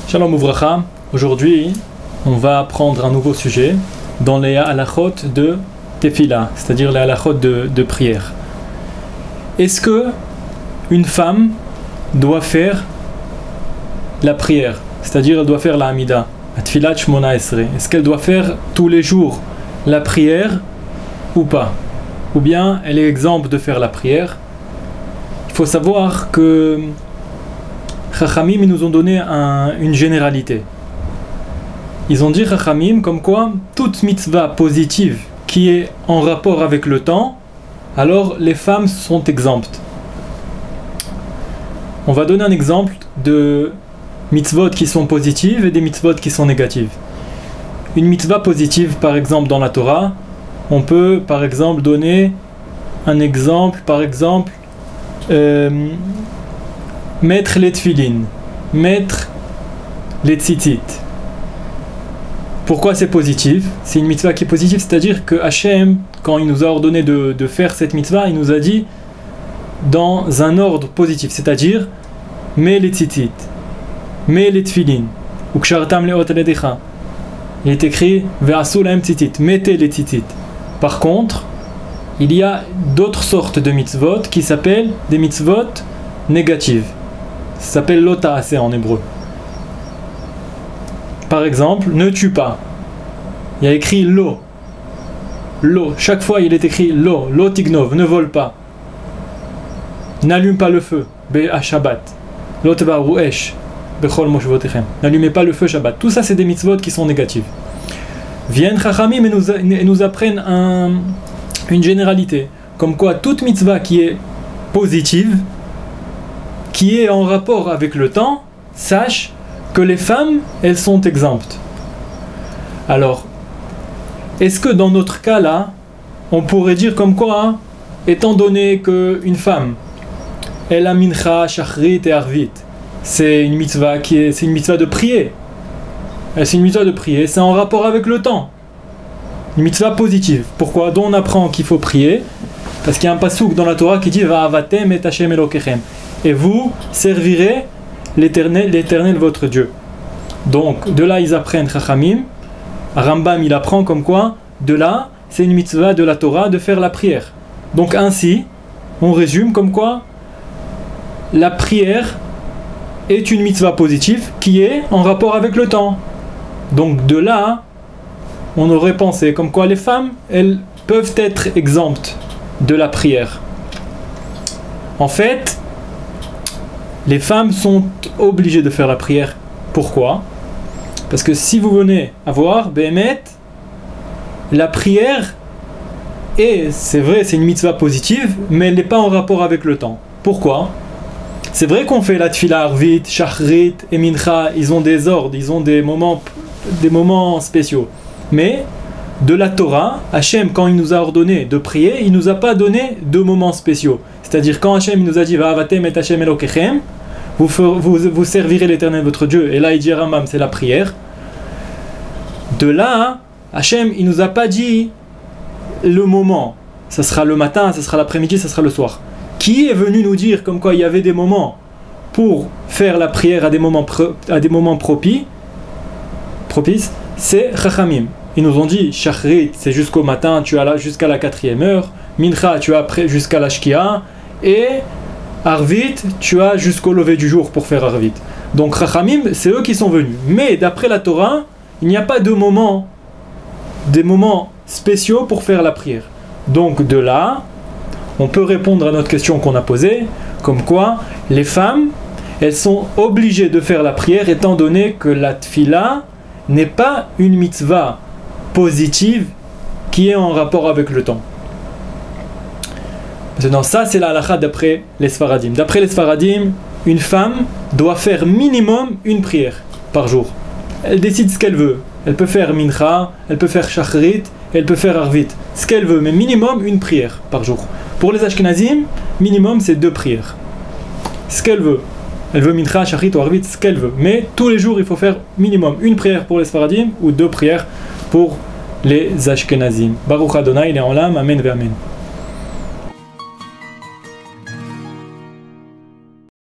Shalom Uvracha. Aujourd'hui, on va apprendre un nouveau sujet dans les halachot de tefila, c'est-à-dire les halachot de prière. Est-ce que une femme doit faire la prière, c'est-à-dire elle doit faire la Hamida, la Tfilat Shmona Esrei? Est-ce qu'elle doit faire tous les jours la prière ou pas? Ou bien elle est exempte de faire la prière? Il faut savoir que Chachamim nous ont donné une généralité. Ils ont dit Chachamim comme quoi toute mitzvah positive qui est en rapport avec le temps, alors les femmes sont exemptes. On va donner un exemple de mitzvot qui sont positives et des mitzvot qui sont négatives. Une mitzvah positive, par exemple dans la Torah, on peut par exemple donner un exemple, mettre les tfilin, mettre les tzitzit. Pourquoi c'est positif? C'est une mitzvah qui est positive, c'est-à-dire que Hachem, quand il nous a ordonné de faire cette mitzvah, il nous a dit dans un ordre positif, c'est-à-dire mets les tzitzit, mets les tfilin, ou kshartam leot aledecha. Il est écrit ve'asu lahem tzitzit, mettez les tzitzit. Par contre, il y a d'autres sortes de mitzvot qui s'appellent des mitzvot négatives. Ça s'appelle lo ta'aseh en hébreu. Par exemple, ne tue pas. Il y a écrit lo. Lo. Chaque fois il est écrit lo. Lo tignov. Ne vole pas. N'allume pas le feu. Be à Shabbat. Lo tebaru esh. Bechol moshvotechem. N'allumez pas le feu Shabbat. Tout ça c'est des mitzvot qui sont négatives. Viennent Chachamim et nous apprennent une généralité. Comme quoi toute mitzvah qui est positive, qui est en rapport avec le temps, sache que les femmes, elles sont exemptes. Alors, est-ce que dans notre cas là, on pourrait dire comme quoi, hein, étant donné qu'une femme, elle a mincha, shachrit et arvit, c'est une mitzvah de prier. C'est une mitzvah de prier, c'est en rapport avec le temps. Une mitzvah positive. Pourquoi? Dont on apprend qu'il faut prier, parce qu'il y a un passouk dans la Torah qui dit Va'avatem et Hashem Elokechem. Et vous servirez l'Éternel votre Dieu. Donc, de là, ils apprennent Chachamim. Rambam, il apprend comme quoi, de là, c'est une mitzvah de la Torah de faire la prière. Donc, ainsi, on résume comme quoi, la prière est une mitzvah positive qui est en rapport avec le temps. Donc, de là, on aurait pensé comme quoi les femmes, elles peuvent être exemptes de la prière. En fait, les femmes sont obligées de faire la prière. Pourquoi? Parce que si vous venez à voir, Béhémet, la prière, c'est vrai, c'est une mitzvah positive, mais elle n'est pas en rapport avec le temps. Pourquoi? C'est vrai qu'on fait la tfila arvit, shachrit et mincha, ils ont des ordres, ils ont des moments spéciaux. Mais de la Torah, Hachem, quand il nous a ordonné de prier, il ne nous a pas donné de moments spéciaux. C'est-à-dire quand Hachem nous a dit Va'avatem et Hashem Elokechem, vous servirez l'Éternel votre Dieu, et là il dit Rambam, c'est la prière. De là, Hachem, il nous a pas dit le moment, ça sera le matin, ça sera l'après-midi, ça sera le soir. Qui est venu nous dire comme quoi il y avait des moments pour faire la prière à des moments propices? C'est Chachamim. Ils nous ont dit Shachrit, c'est jusqu'au matin, tu as jusqu'à la 4e heure. Mincha, tu as jusqu'à la Shkia. Et Arvit, tu as jusqu'au lever du jour pour faire Arvit. Donc Chachamim, c'est eux qui sont venus. Mais d'après la Torah, il n'y a pas des moments spéciaux pour faire la prière. Donc de là, on peut répondre à notre question qu'on a posée, comme quoi les femmes, elles sont obligées de faire la prière étant donné que la tfila n'est pas une mitzvah positive qui est en rapport avec le temps. Maintenant, ça c'est la halakha d'après les Sfaradim. D'après les Sfaradim, une femme doit faire minimum une prière par jour. Elle décide ce qu'elle veut. Elle peut faire mincha, elle peut faire shachrit, elle peut faire arvit. Ce qu'elle veut, mais minimum une prière par jour. Pour les Ashkenazim, minimum c'est 2 prières. Ce qu'elle veut. Elle veut mincha, shachrit ou arvit, ce qu'elle veut. Mais tous les jours, il faut faire minimum une prière pour les Sfaradim ou 2 prières pour les Ashkenazim. Baruch Adonai, il est en l'âme, amen ve amen.